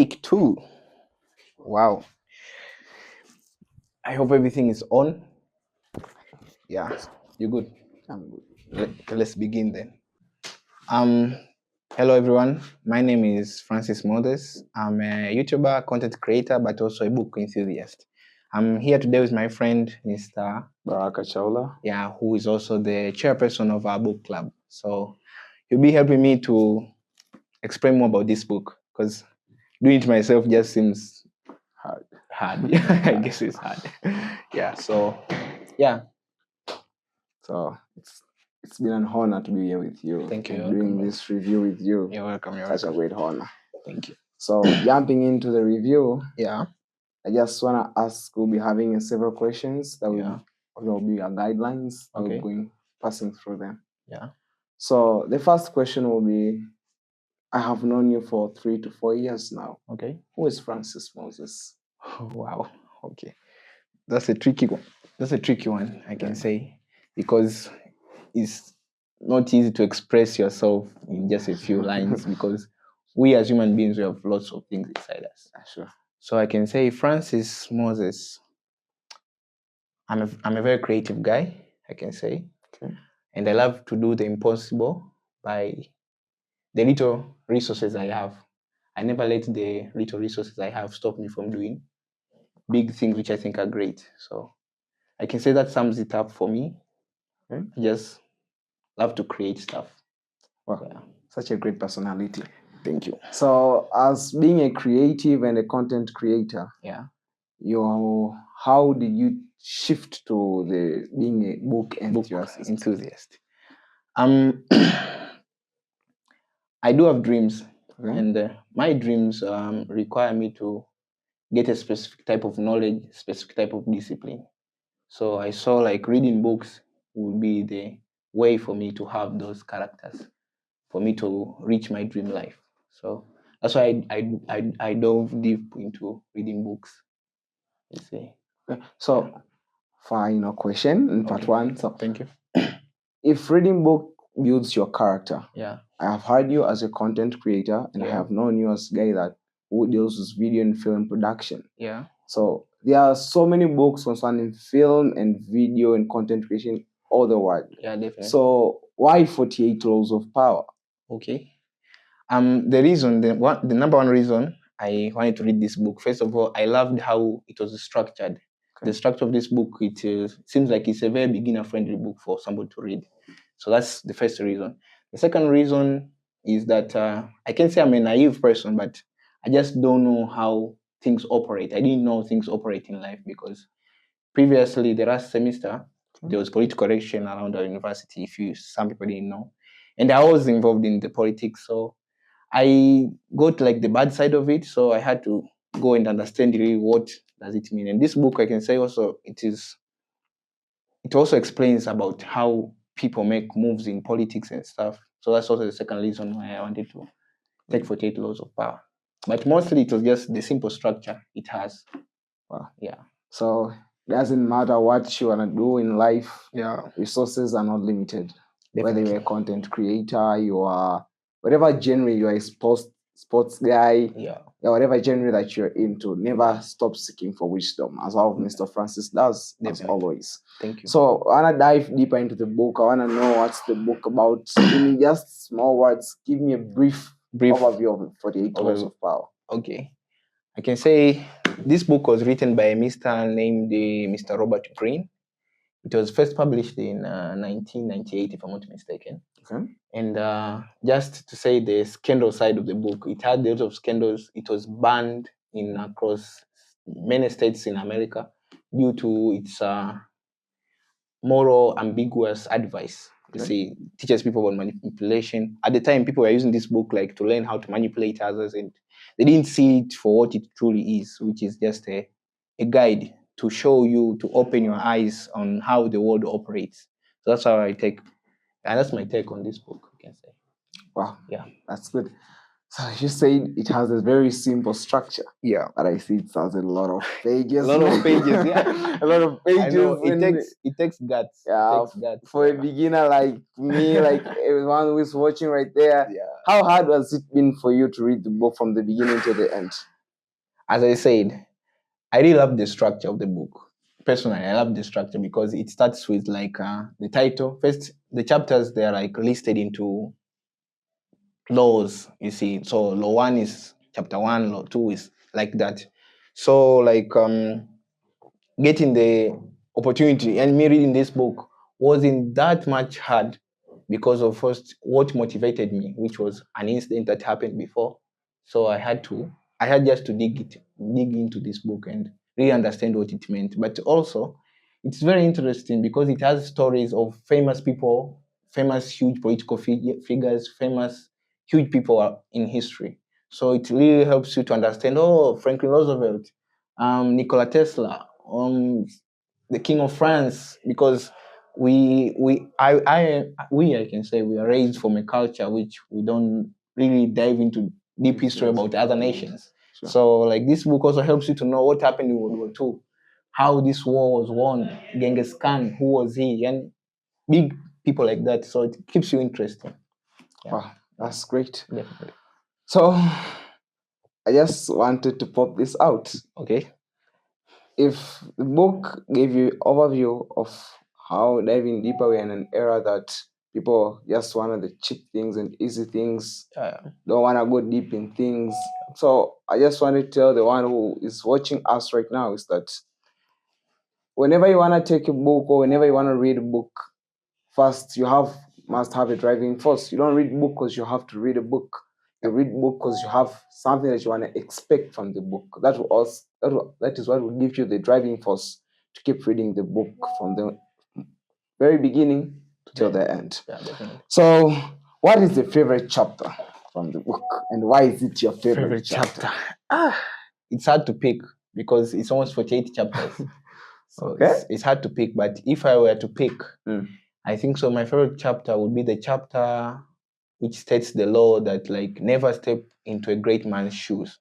Take two. Wow. I hope everything is on. Yeah, you good? I'm good. Let's begin then. Hello everyone. My name is Francis Moses. I'm a YouTuber, content creator, but also a book enthusiast. I'm here today with my friend, Mr. Baraka Chaula. Yeah, who is also the chairperson of our book club. So he'll be helping me to explain more about this book because doing it myself just seems Hard. Yeah, I guess it's hard. Yeah, so yeah. So it's been an honor to be here with you. Thank you. And doing this review with you. You're welcome. Such a great honor. Thank you. So jumping into the review, Yeah. I just wanna ask. We'll be having several questions that Yeah. will be our guidelines. Okay. We're passing through them. Yeah. So the first question will be: I have known you for 3 to 4 years now. Okay. Who is Francis Moses? Oh, wow. Okay. That's a tricky one. I can say, because it's not easy to express yourself in just a few lines because we as human beings, we have lots of things inside us. Sure. So I can say Francis Moses, I'm a very creative guy, I can say. Okay. And I love to do the impossible by the little resources I have. I never let the little resources I have stop me from doing big things which I think are great. So I can say that sums it up for me. Okay. I just love to create stuff. Wow. Yeah. Such a great personality. Thank you. So as being a creative and a content creator, yeah, how did you shift to the being a book enthusiast? I do have dreams, okay. And my dreams require me to get a specific type of knowledge, specific type of discipline. So I saw like reading books would be the way for me to have those characters, for me to reach my dream life. So that's why I dove deep into reading books. You see. So final question in part one. So thank you. If reading book builds your character, yeah, I have heard you as a content creator, and I have known you as a guy that who deals with video and film production. Yeah. So there are so many books concerning film and video and content creation all the world. Yeah, definitely. So why 48 Laws of Power? Okay. The number one reason I wanted to read this book, first of all, I loved how it was structured. Okay. The structure of this book, it seems like it's a very beginner-friendly book for somebody to read. So that's the first reason. The second reason is that I can say I'm a naive person, but I just don't know how things operate. I didn't know things operate in life because previously, the last semester, there was political correction around our university, some people didn't know. And I was involved in the politics, so I got like the bad side of it, so I had to go and understand really what does it mean. And this book, I can say also, it also explains about how people make moves in politics and stuff. So that's also the second reason why I wanted to take 48 Laws of Power. But mostly it was just the simple structure it has. Wow. Yeah. So it doesn't matter what you want to do in life. Yeah. Resources are not limited. Definitely. Whether you're a content creator, you are whatever genre you are, a sports guy, whatever genre that you're into, never stop seeking for wisdom, as how Mr. Francis does, as always. Thank you. So I want to dive deeper into the book. I want to know what's the book about. In just small words, give me a brief overview of 48 Laws of Power. Okay. I can say this book was written by a Mr. Robert Greene. It was first published in 1998, if I'm not mistaken. Okay. And just to say the scandal side of the book, it had a lot of scandals. It was banned across many states in America due to its moral ambiguous advice. Okay. You see, it teaches people about manipulation. At the time, people were using this book like to learn how to manipulate others, and they didn't see it for what it truly is, which is just a guide to show you, to open your eyes on how the world operates. So that's how that's my take on this book, I can say. Wow. Yeah. That's good. So you said it has a very simple structure. Yeah. But I see it has a lot of pages. A lot of pages, yeah. A lot of pages. I know. It takes guts. Yeah. It takes guts. For a beginner like me, like everyone who is watching right there, yeah. How hard has it been for you to read the book from the beginning to the end? as I said, I really love the structure of the book. Personally, I love the structure because it starts with like the title. First, the chapters, they're like listed into laws, you see. So law 1 is chapter 1, law 2 is like that. So like getting the opportunity and me reading this book wasn't that much hard because of first what motivated me, which was an incident that happened before. So I had just to dig into this book and really understand what it meant. But also, it's very interesting because it has stories of famous people, famous huge political figures, famous huge people in history. So it really helps you to understand. Oh, Franklin Roosevelt, Nikola Tesla, the King of France, because I can say we are raised from a culture which we don't really dive into deep history about other nations. Sure. So like this book also helps you to know what happened in World War II, how this war was won, Genghis Khan, who was he, and big people like that. So it keeps you interested. Yeah. Wow, that's great. Definitely. So I just wanted to pop this out. Okay. If the book gave you overview of how diving deeper, we're in an era that people just want the cheap things and easy things, don't want to go deep in things. So I just want to tell the one who is watching us right now is that whenever you want to take a book or whenever you want to read a book, first you must have a driving force. You don't read book because you have to read a book. You read book because you have something that you want to expect from the book. That is what will give you the driving force to keep reading the book from the very beginning till the end. Yeah, so, what is the favorite chapter from the book, and why is it your favorite chapter? It's hard to pick because it's almost 48 chapters. So okay, it's hard to pick. But if I were to pick, I think so. My favorite chapter would be the chapter which states the law that like never step into a great man's shoes.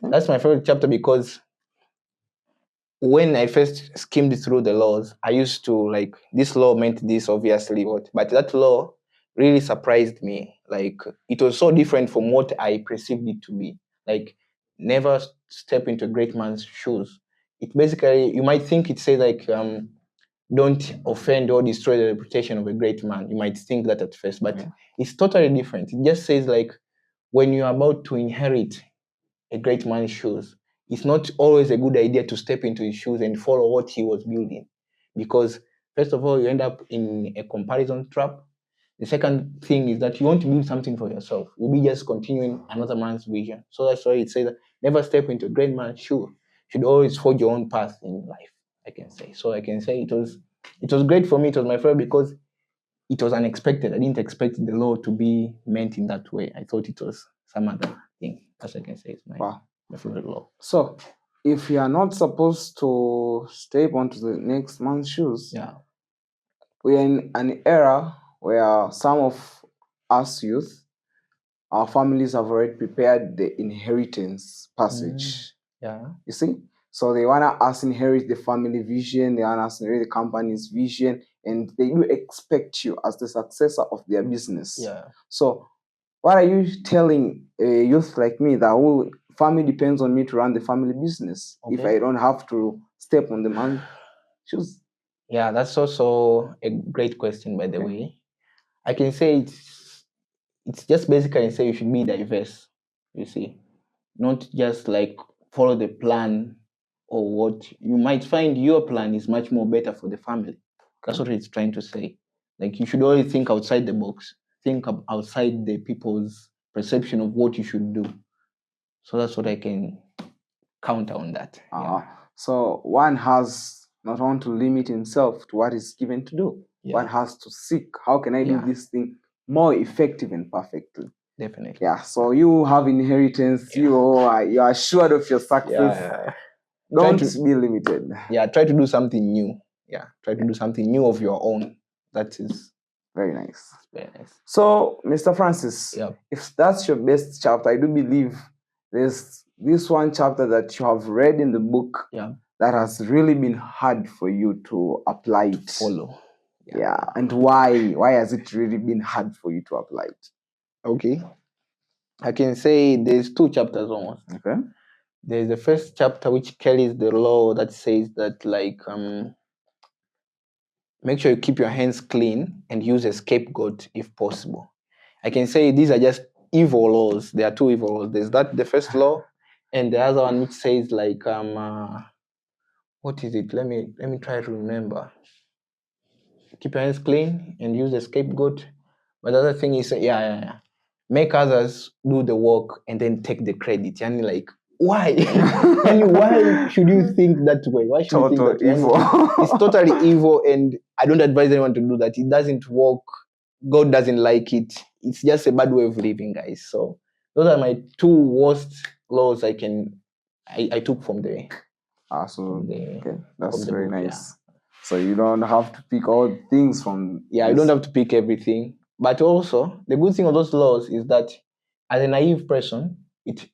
That's my favorite chapter because when I first skimmed through the laws, I used to like this law meant this obviously, but that law really surprised me. Like it was so different from what I perceived it to be. Like never step into a great man's shoes. It basically, you might think it says like don't offend or destroy the reputation of a great man. You might think that at first, but it's totally different. It just says like when you're about to inherit a great man's shoes, it's not always a good idea to step into his shoes and follow what he was building. Because first of all, you end up in a comparison trap. The second thing is that you want to build something for yourself. You'll be just continuing another man's vision. So that's why it says that never step into a great man's shoe. You should always forge your own path in life, I can say. So I can say it was great for me. It was my favorite because it was unexpected. I didn't expect the law to be meant in that way. I thought it was some other thing. As I can say, it's my favorite law. So, if you are not supposed to step onto the next man's shoes, we are in an era where some of us youth, our families have already prepared the inheritance passage. You see? So they want us inherit the family vision, they want us inherit the company's vision, and they do expect you as the successor of their business. So what are you telling a youth like me that family depends on me to run the family business if I don't have to step on the man's shoes? Yeah, that's also a great question, by the way. I can say it's just basically say you should be diverse, you see. Not just like follow the plan or what you might find your plan is much more better for the family. That's what it's trying to say. Like you should always think outside the box, think outside the people's perception of what you should do. So that's what I can counter on that. So one has not only to limit himself to what is given to do. One has to seek, how can I do this thing more effective and perfectly? Definitely. Yeah. So you have inheritance. You are assured of your success. Don't be limited. Yeah. Try to do something new. Yeah. Try to do something new of your own. That is very nice. Very nice. So, Mr. Francis, if that's your best chapter, I do believe there's this one chapter that you have read in the book that has really been hard for you to apply it. Follow. Yeah. And why? Why has it really been hard for you to apply it? Okay. I can say there's two chapters almost. Okay. there's the first chapter which carries the law that says that like make sure you keep your hands clean and use a scapegoat if possible. I can say these are just evil laws. There are two evil laws. There's that the first law, and the other one which says like what is it? Let me try to remember. Keep your hands clean and use a scapegoat. But the other thing is make others do the work and then take the credit. And like why? And why should you think that way? Why should you think that way? Evil. It's totally evil, and I don't advise anyone to do that. It doesn't work. God doesn't like it. It's just a bad way of living, guys. So those are my two worst laws I took from the. Okay, that's the very book, nice. So you don't have to pick all things from. Yeah, you don't have to pick everything. But also, the good thing of those laws is that as a naive person,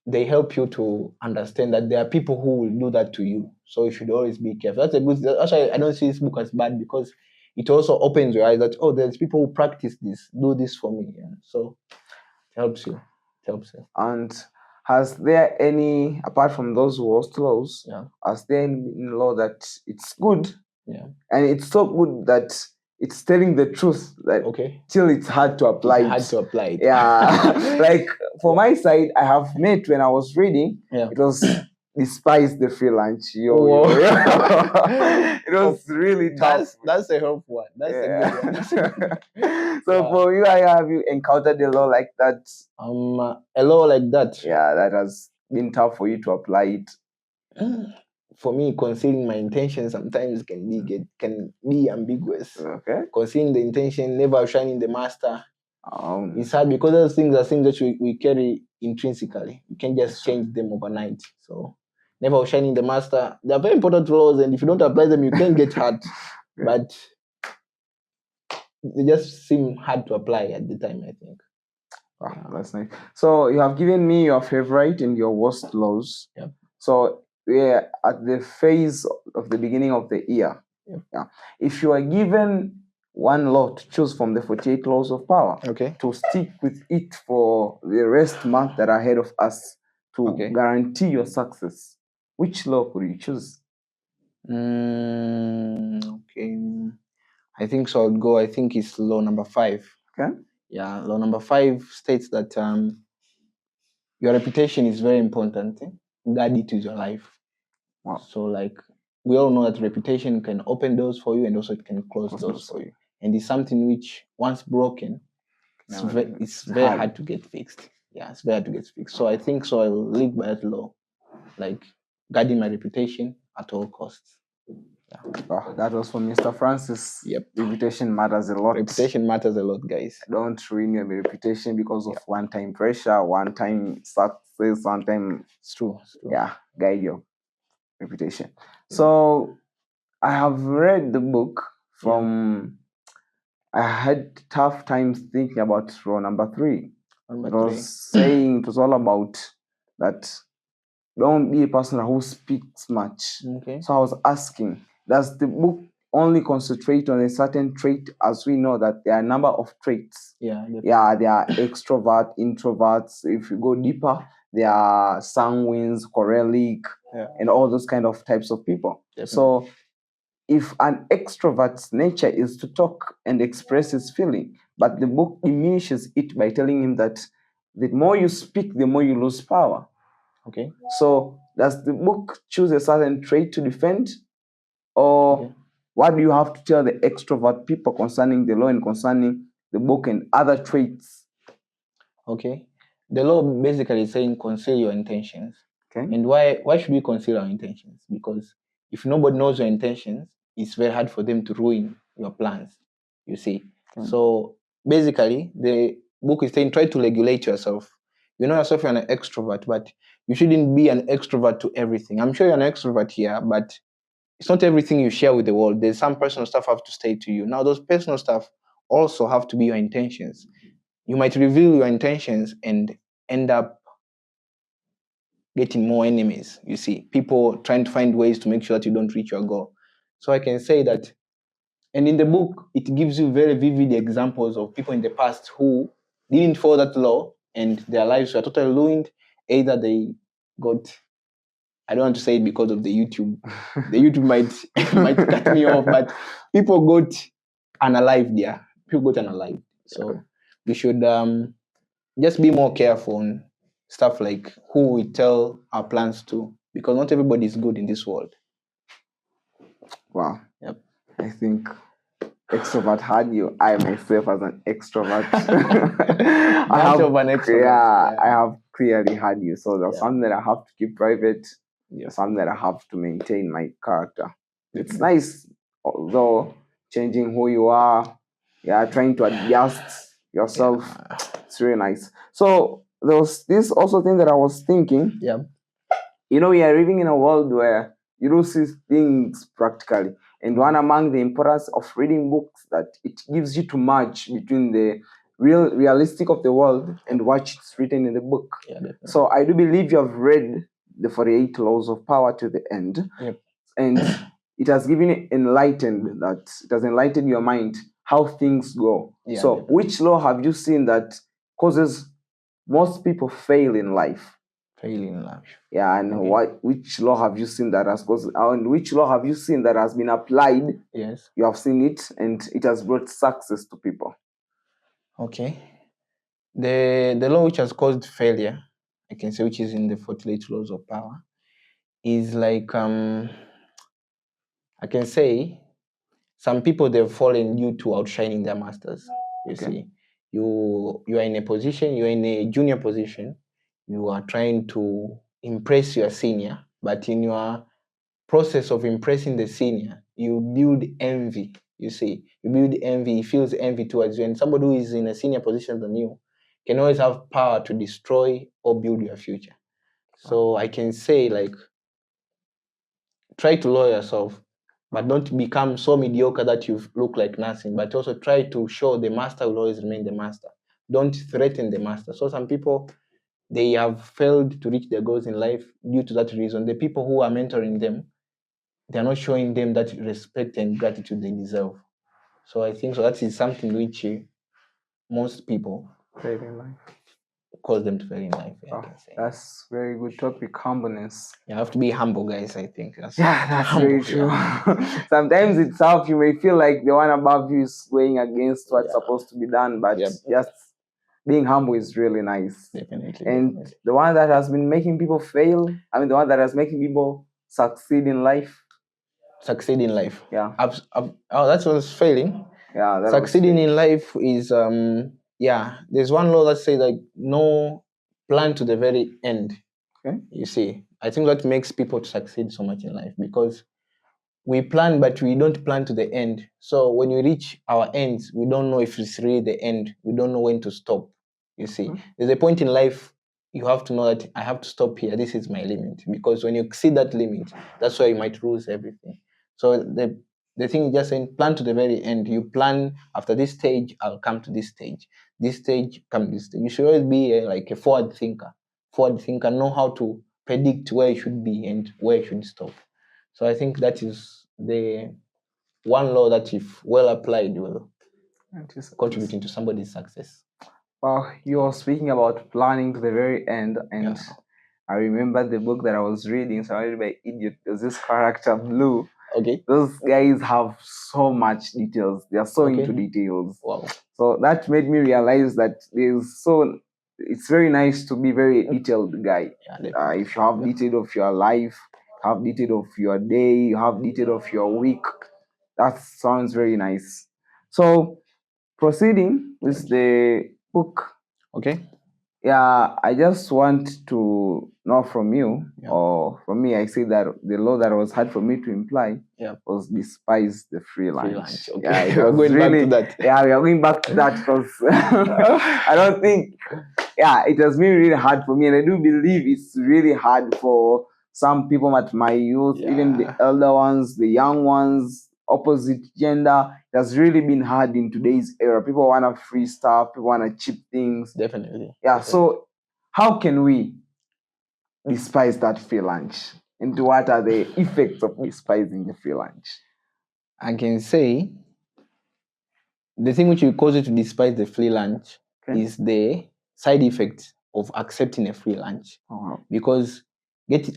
they help you to understand that there are people who will do that to you. So you should always be careful. That's a good. Actually, I don't see this book as bad because it also opens your eyes that there's people who practice this, do this for me. Yeah. So it helps you. And has there any, apart from those worst laws, has there any law that it's good? Yeah. And it's so good that it's telling the truth that till it's hard to apply it. Yeah. Like for my side, I have met when I was reading, it was Despise the free lunch. It was really tough. That's a helpful one. That's a good one. So for you, have you encountered a law like that? A law like that? Yeah, that has been tough for you to apply it. For me, concealing my intention sometimes can be ambiguous. Okay. Concealing the intention, never outshining the master. It's hard because those things are things that we carry intrinsically. You can't just change them overnight. So never outshining the master. They are very important laws, and if you don't apply them, you can get hurt. But they just seem hard to apply at the time, I think. Wow, that's nice. So you have given me your favorite and your worst laws. Yeah. So we're at the phase of the beginning of the year. Yeah. If you are given one law to choose from the 48 laws of power, to stick with it for the rest month that are ahead of us to guarantee your success, which law could you choose? Okay. I think so. I think it's law number 5. Okay. Yeah, law number 5 states that your reputation is very important. Guard it with your life. Wow. So like we all know that reputation can open doors for you and also it can close doors for you. And it's something which once broken, it's very hard to get fixed. Yeah, it's very hard to get fixed. So I think so I'll live by that law. Like guarding my reputation at all costs. Yeah. That was from Mr. Francis. Yep. Reputation matters a lot. Reputation matters a lot, guys. Don't ruin your reputation because of one-time pressure, one-time success, one-time. It's true. Yeah, guide your reputation. So I have read the book from. I had tough times thinking about law number 3. It was all about that. Don't be a person who speaks much. Okay. So I was asking, does the book only concentrate on a certain trait, as we know that there are a number of traits? Yeah. There are extrovert, introverts. If you go deeper, there are sanguines, choleric, and all those kind of types of people. Definitely. So if an extrovert's nature is to talk and express his feeling, but the book diminishes it by telling him that the more you speak, the more you lose power. Okay. So does the book choose a certain trait to defend? Or what do you have to tell the extrovert people concerning the law and concerning the book and other traits? Okay. The law basically is saying conceal your intentions. Okay. And why should we conceal our intentions? Because if nobody knows your intentions, it's very hard for them to ruin your plans, you see. Okay. So basically, the book is saying try to regulate yourself. You know yourself, you're an extrovert, but you shouldn't be an extrovert to everything. I'm sure you're an extrovert here, but it's not everything you share with the world. There's some personal stuff have to stay to you. Now, those personal stuff also have to be your intentions. You might reveal your intentions and end up getting more enemies, you see. People trying to find ways to make sure that you don't reach your goal. So I can say that, and in the book, it gives you very vivid examples of people in the past who didn't follow that law and their lives were totally ruined. Either they got I don't want to say it because of the YouTube. The YouTube might cut me off, but people got unalived there. People got unalived. So we should just be more careful on stuff like who we tell our plans to, because not everybody is good in this world. Wow. Yep. I think extrovert had you. I myself as an extrovert. I have clearly had you. So there's something that I have to keep private. Something that I have to maintain my character. It's nice, although changing who you are, trying to adjust yourself. It's really nice. So there was this also thing that I was thinking. Yeah. We are living in a world where you do see things practically. And one among the importance of reading books, that it gives you to match between the realistic of the world and what is written in the book. Yeah, so I do believe you have read the 48 Laws of Power to the end. Yep. And it has enlightened your mind how things go. Which law have you seen that causes most people fail in life? Yeah, and which law have you seen that has caused, and which law have you seen that has been applied? Yes. You have seen it and it has brought success to people. Okay. The law which has caused failure, I can say, which is in the 48 Laws of Power, is like I can say some people, they've fallen due to outshining their masters. You see, you are in a position, you're in a junior position, you are trying to impress your senior, but in your process of impressing the senior, you build envy. You see, you build envy, he feels envy towards you, and somebody who is in a senior position than you can always have power to destroy or build your future. So I can say, like, try to lower yourself, but don't become so mediocre that you look like nothing, but also try to show the master will always remain the master. Don't threaten the master. So some people, they have failed to reach their goals in life due to that reason. The people who are mentoring them, they're not showing them that respect and gratitude they deserve. So I think that is something which most people fail in life. Cause them to fail in life. That's very good topic, humbleness. You have to be humble, guys, I think. That's very true. Sometimes itself, you may feel like the one above you is going against what's supposed to be done, but just being humble is really nice. Definitely. And the one that has been making people fail, the one that has making people succeed in life. Yeah. That was failing. Yeah. Succeeding in life is there's one law that says, like, no plan to the very end. Okay. You see, I think that makes people to succeed so much in life, because we plan, but we don't plan to the end. So when we reach our ends, we don't know if it's really the end. We don't know when to stop. You see, there's a point in life you have to know that I have to stop here. This is my limit, because when you exceed that limit, that's why you might lose everything. So the thing is just saying, plan to the very end. You plan, after this stage, I'll come to this stage. This stage, come to this stage. You should always be like a forward thinker. Know how to predict where you should be and where you should stop. So I think that is the one law that, if well applied, will contribute to somebody's success. Well, you were speaking about planning to the very end, and I remember the book that I was reading, surrounded by idiot. There's this character, Blue. Okay. Those guys have so much details. They are so into details. Wow. So that made me realize that it's very nice to be very detailed guy. If you have detail of your life, have detail of your day, you have detail of your week, that sounds very nice. So proceeding with the book. Okay. Yeah, I just want to know from you, or from me, I say that the law that was hard for me to imply was despise the free lunch. Okay. We're going back to that. Yeah, we are going back to that, because I don't think, it has been really hard for me, and I do believe it's really hard for some people at my youth, even the elder ones, the young ones, opposite gender. It has really been hard in today's era. People want to free stuff, people want to cheap things. Definitely. So how can we despise that free lunch? And what are the effects of despising the free lunch? I can say the thing which will cause you to despise the free lunch is the side effect of accepting a free lunch. Wow. Because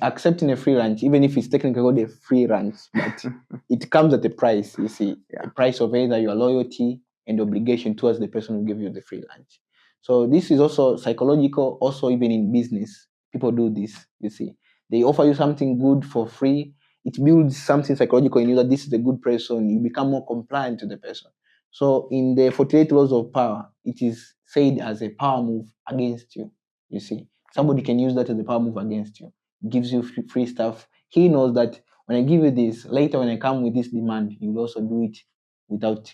accepting a free lunch, even if it's technically called a free lunch, but it comes at a price, you see, a price of either your loyalty and obligation towards the person who gave you the free lunch. So this is also psychological, also even in business. People do this, you see. They offer you something good for free. It builds something psychological in you that this is a good person. You become more compliant to the person. So in the 48 laws of power, it is said as a power move against you, you see. Somebody can use that as a power move against you. Gives you free stuff. He knows that when I give you this, later when I come with this demand, you will also do it without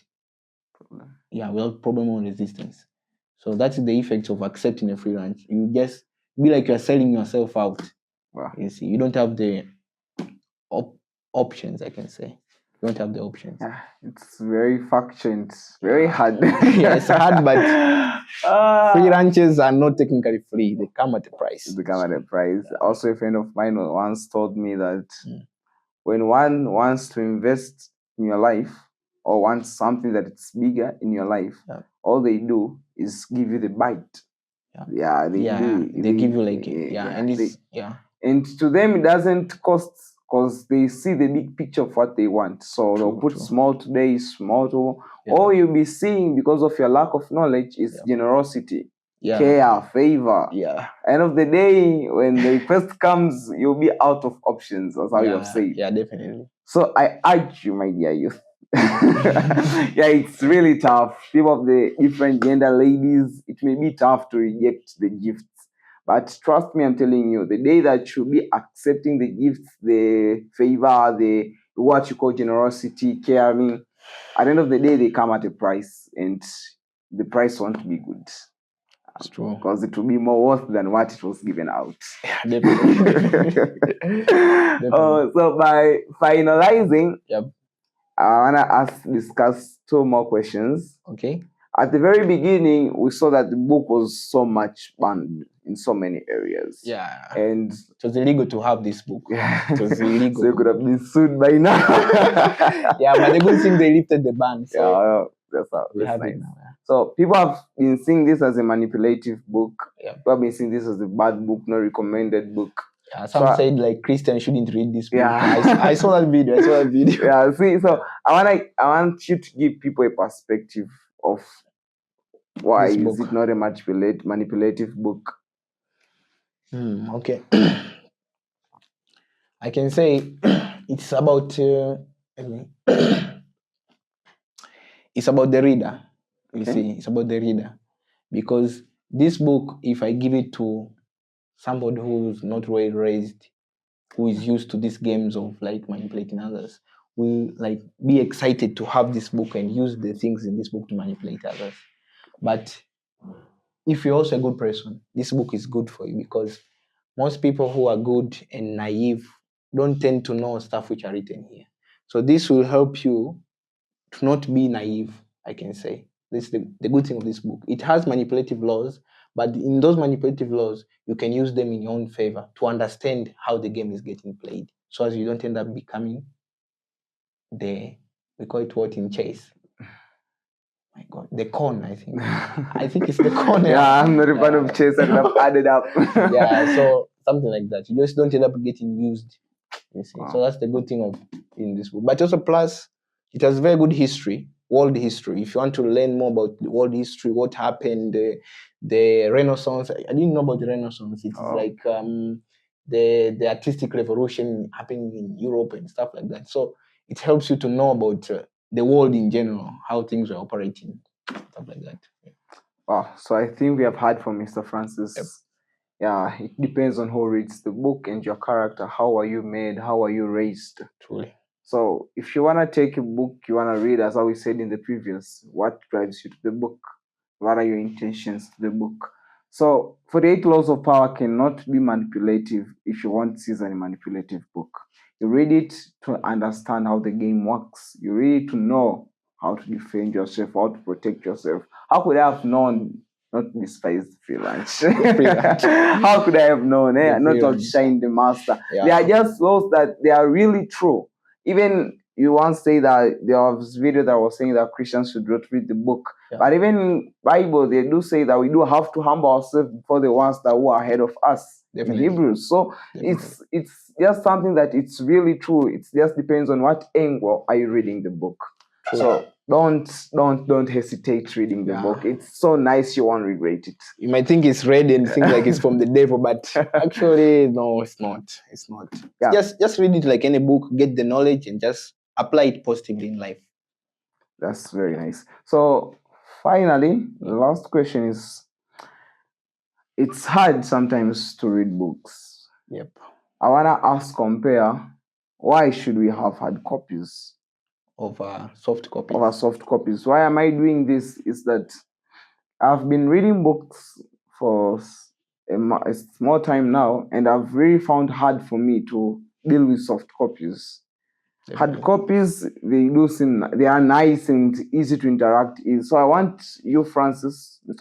problem or resistance. So that's the effect of accepting a free lunch. You just be like you're selling yourself out. Wow. You see, you don't have the options, I can say. You don't have the options. Yeah, it's very factual. It's very hard. Yeah, it's hard, but free lunches are not technically free. They come at a price. They come at a price. Also, a friend of mine once told me that when one wants to invest in your life or wants something that it's bigger in your life, all they do is give you the bite. They give you like and to them it doesn't cost because they see the big picture of what they want. So they'll put small today, small tomorrow. All you'll be seeing because of your lack of knowledge is generosity, care, favor. End of the day, when the request comes, you'll be out of options, as how you have said. Yeah, definitely. So I urge you, my dear youth. It's really tough. People of the different gender, ladies, it may be tough to reject the gifts. But trust me, I'm telling you, the day that you'll be accepting the gifts, the favor, the what you call generosity, caring, at the end of the day, they come at a price, and the price won't be good. It's true. Because it will be more worth than what it was given out. Yeah, definitely. So by finalizing, I want to discuss two more questions. Okay. At the very beginning, we saw that the book was so much banned in so many areas. Yeah. And it was illegal to have this book. It was illegal. So you could have been sued by now. Yeah, but the good thing, they lifted the ban. So that's nice. Now, So people have been seeing this as a manipulative book. People have been seeing this as a bad book, not recommended book. Yeah, some said like Christians shouldn't read this book. Yeah. I saw that video. Yeah, see, so I want you to give people a perspective of why is it not a manipulative book. Okay. I can say it's about it's about the reader. You see, it's about the reader, because this book, if I give it to somebody who's not well raised, who is used to these games of like manipulating others, will like be excited to have this book and use the things in this book to manipulate others. But if you're also a good person, this book is good for you, because most people who are good and naive don't tend to know stuff which are written here. So this will help you to not be naive, I can say. This is the good thing of this book. It has manipulative laws, but in those manipulative laws, you can use them in your own favor to understand how the game is getting played, so as you don't end up becoming we call it what in chess? My God, the con, I think. I think it's the con. I'm not a fan of chess. I could have added up. So something like that. You just don't end up getting used. You see. So that's the good thing in this book. But also plus, it has very good history, world history. If you want to learn more about the world history, what happened, the Renaissance. I didn't know about the Renaissance. It's like the artistic revolution happening in Europe and stuff like that. So it helps you to know about the world in general, how things are operating, stuff like that. Wow. So I think we have heard from Mr. Francis. Yeah, it depends on who reads the book and your character. How are you made? How are you raised? Truly. So if you want to take a book you want to read, as I said in the previous, what drives you to the book? What are your intentions to the book? So 48 Laws of Power cannot be manipulative if you want to see a manipulative book. You read it to understand how the game works. You read it to know how to defend yourself, how to protect yourself. How could I have known not to despise freelance? How could I have known? Not to outshine the master. They are just laws that they are really true. Even you once say that there was a video that was saying that Christians should not read the book. But even in Bible, they do say that we do have to humble ourselves before the ones that were ahead of us. Definitely. in Hebrews. So it's just something that it's really true. It just depends on what angle are you reading the book. True. So don't hesitate reading the book. It's so nice, you won't regret it. You might think it's read and think like it's from the devil, but actually no, it's not. It's not. Yeah. Just read it like any book, get the knowledge and just apply it positively in life. That's very nice. So finally, the last question is, it's hard sometimes to read books. Yep. I wanna ask Compare, why should we have hard copies over soft copies? Over soft copies. Why am I doing this? Is that I've been reading books for a small time now, and I've really found hard for me to deal with soft copies. Hard copies, they are nice and easy to interact with. So I want you, Mr.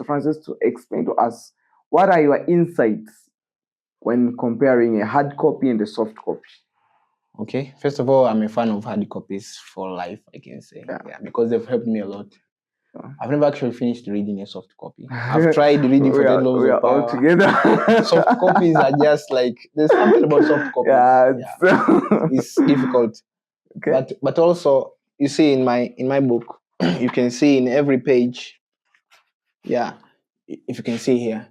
Francis, to explain to us, what are your insights when comparing a hard copy and a soft copy? Okay, first of all, I'm a fan of hard copies for life, I can say. Yeah, because they've helped me a lot. I've never actually finished reading a soft copy. I've tried reading for 10 laws of power. All together. Soft copies are just like, there's something about soft copies. Yeah. It's difficult. Okay. But also, you see in my book, you can see in every page, if you can see here,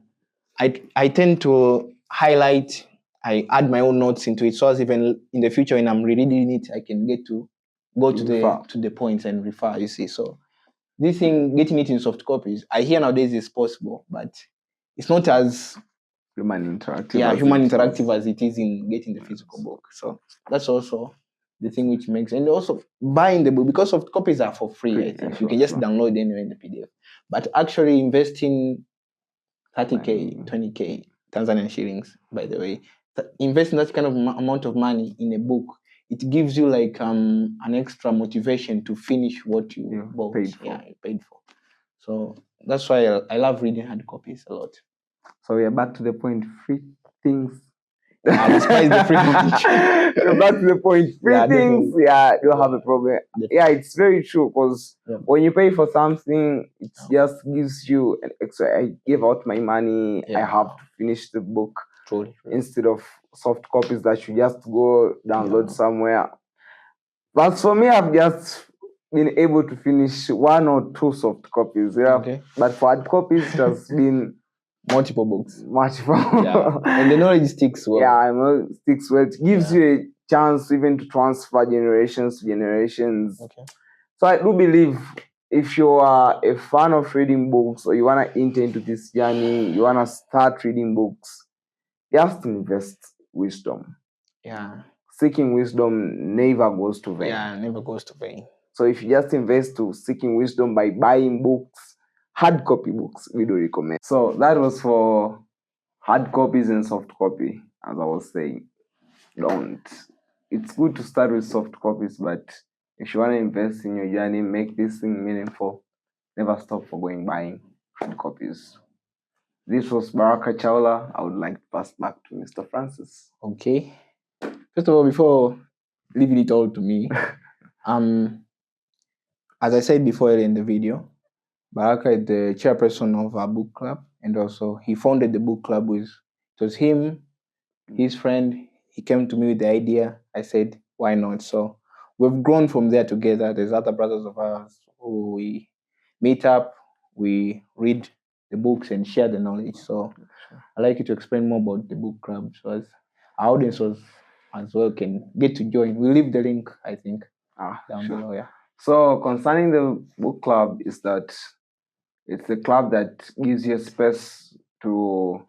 I tend to highlight, I add my own notes into it, so as even in the future when I'm rereading it, I can get to go to the points and refer, you see. So this thing, getting it in soft copies, I hear nowadays is possible, but it's not as human interactive. Yeah, human interactive as it is in getting the physical book. So that's also the thing which makes, and also buying the book, because soft copies are for free. I think you can just download anywhere in the PDF. But actually investing 30K, 20K Tanzanian shillings, by the way, investing that kind of amount of money in a book, it gives you like an extra motivation to finish what you bought. You paid for. So that's why I love reading hard copies a lot. So we are back to the point. Free things. Despise the free things. We're back to the point. Free things. Yeah, you have a problem. Definitely. Yeah, it's very true, because when you pay for something, it just gives you an extra. I gave out my money. I have to finish the book. Truly. Instead of soft copies that you just go download somewhere. But for me, I've just been able to finish 1 or 2 soft copies. Okay. But for hard copies, it has been multiple books. And the knowledge sticks well. Yeah, it sticks well. It gives you a chance even to transfer generations to generations. Okay. So I do believe, if you are a fan of reading books, or you want to enter into this journey, you want to start reading books, you have to invest wisdom. Yeah. Seeking wisdom never goes to vain. Yeah, never goes to vain. So if you just invest to seeking wisdom by buying books, hard copy books, we do recommend. So that was for hard copies and soft copy. As I was saying, it's good to start with soft copies, but if you want to invest in your journey, make this thing meaningful, never stop for buying hard copies. This was Baraka Chawla. I would like to pass back to Mr. Francis. Okay. First of all, before leaving it all to me, as I said before in the video, Baraka is the chairperson of our book club, and also he founded the book club with, it was him, his friend. He came to me with the idea. I said, why not? So we've grown from there together. There's other brothers of ours who we meet up, we read the books and share the knowledge. So I'd like you to explain more about the book club, so as our audience as well can get to join. We'll leave the link, I think, down below. Yeah. So concerning the book club, is that it's a club that gives you a space to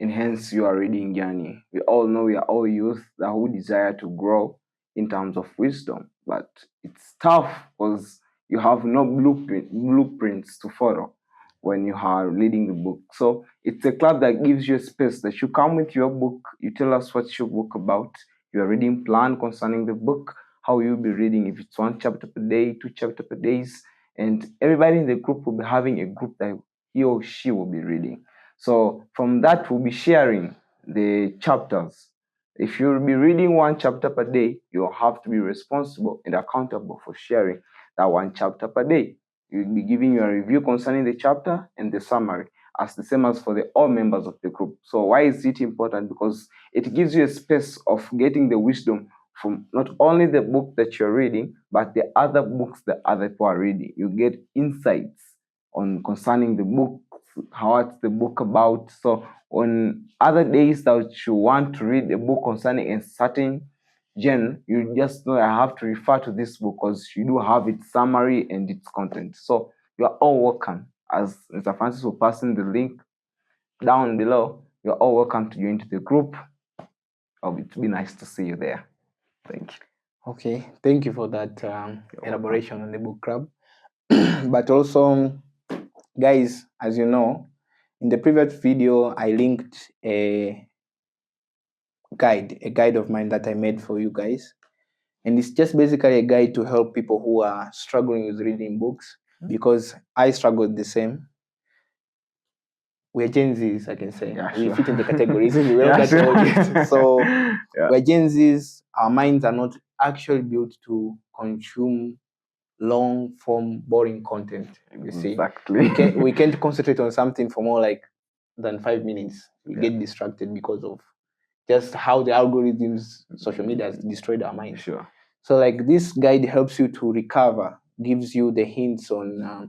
enhance your reading journey. We all know we are all youth who desire to grow in terms of wisdom, but it's tough because you have no blueprints to follow when you are reading the book. So it's a club that gives you a space that you come with your book, you tell us what's your book about, your reading plan concerning the book, how you'll be reading, if it's 1 chapter per day, 2 chapters per day, and everybody in the group will be having a group that he or she will be reading. So from that, we'll be sharing the chapters. If you'll be reading 1 chapter per day, you'll have to be responsible and accountable for sharing that 1 chapter per day. You'll be giving your review concerning the chapter and the summary. as the same as for the all members of the group. So why is it important? Because it gives you a space of getting the wisdom from not only the book that you're reading, but the other books that other people are reading. You get insights on concerning the book, what's the book about. So on other days that you want to read a book concerning a certain genre, you just know I have to refer to this book because you do have its summary and its content. So you are all welcome. As Mr. Francis will pass in the link down below, you're all welcome to join the group. Oh, it'd be nice to see you there. Thank you. Okay, thank you for that elaboration on the book club. But also, guys, as you know, in the previous video, I linked a guide of mine that I made for you guys. And it's just basically a guide to help people who are struggling with reading books, because I struggled the same. We're Gen Zs, I can say. Yeah, we sure. fit in the categories. We're Yeah, not that old yet. So yeah. we're Gen Zs. Our minds are not actually built to consume long form boring content. You see, Exactly. we can't concentrate on something for more like than 5 minutes. We get distracted because of just how the algorithms, social media has destroyed our minds. Sure. So like this guide helps you to recover, gives you the hints on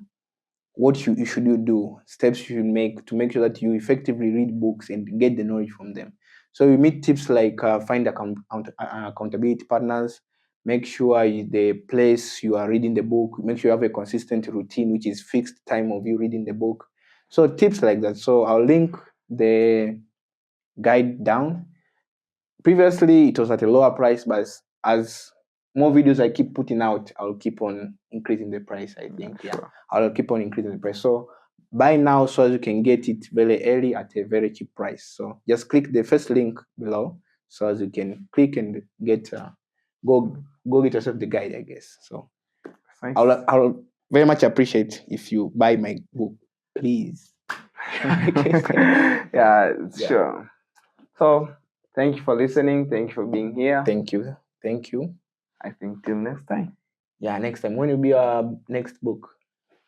what you should do, steps you should make to make sure that you effectively read books and get the knowledge from them. So you meet tips like find accountability partners, make sure the place you are reading the book, make sure you have a consistent routine, which is fixed time of you reading the book. So tips like that. So I'll link the guide down. Previously, it was at a lower price, but as more videos I keep putting out, I'll keep on increasing the price, I think. Sure. Yeah, I'll keep on increasing the price. So buy now so as you can get it very early at a very cheap price. So just click the first link below so as you can click and get go get yourself the guide, I guess. So Nice. I'll very much appreciate if you buy my book, please. Yeah, sure. So thank you for listening. Thank you for being here. Thank you. I think till next time. Yeah, next time. When will be our next book?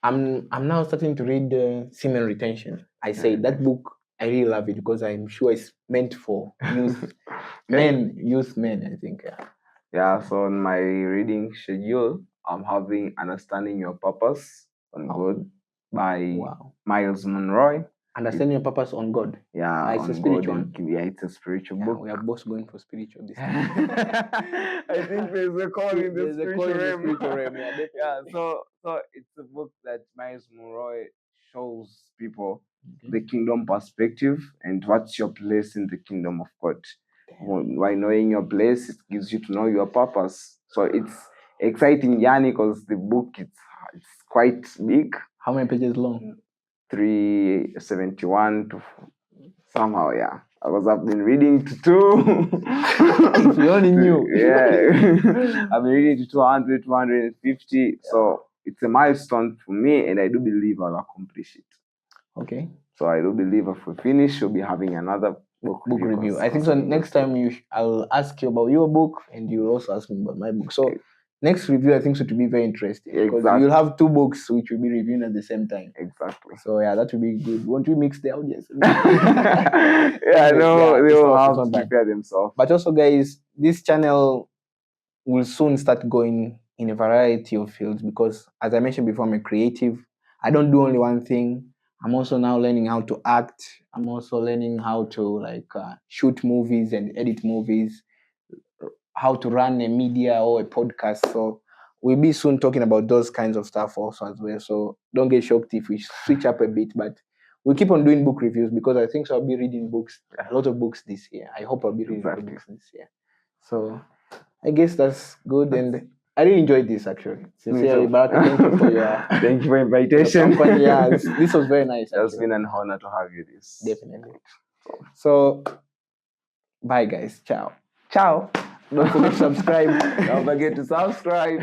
I'm now starting to read Semen Retention. I say that book, I really love it because I'm sure it's meant for youth men, I think. Yeah, so on my reading schedule, I'm having Understanding Your Purpose on God by Miles Monroe. Understanding Your Purpose on God. Yeah, it's a spiritual. It's a spiritual book. We are both going for spiritual this time. I think there's a call in the spiritual realm. Yeah, so it's a book that Miles Monroe shows people the kingdom perspective and what's your place in the kingdom of God. By knowing your place, it gives you to know your purpose. So it's exciting, Yanni, because the book it's quite big. How many pages long? 371 to somehow, yeah. Because I've been reading to 2. If you only knew. Yeah. I've been reading to 200, 250. Yeah. So it's a milestone for me, and I do believe I'll accomplish it. Okay. So I do believe if we finish, we'll be having another book review. I think so. Next time I'll ask you about your book, and you'll also ask me about my book. So next review, I think so, to be very interesting. Because you'll have 2 books which will be reviewing at the same time. Exactly. So yeah, that will be good. Won't we mix the audience? Yeah, no, they will have to prepare themselves. But also, guys, this channel will soon start going in a variety of fields because, as I mentioned before, I'm a creative. I don't do only one thing. I'm also now learning how to act. I'm also learning how to shoot movies and edit movies, how to run a media or a podcast. So we'll be soon talking about those kinds of stuff also as well. So don't get shocked if we switch up a bit, but we'll keep on doing book reviews because I think so I'll be reading books, a lot of books this year. I hope I'll be reading books this year. So I guess that's good, and I really enjoyed this actually. Sincerely, Baraka, thank you for your thank you for invitation. Yeah, this was very nice. It's been an honor to have you this. Definitely. So bye guys. Ciao. Ciao. Don't forget to subscribe. Don't forget to subscribe.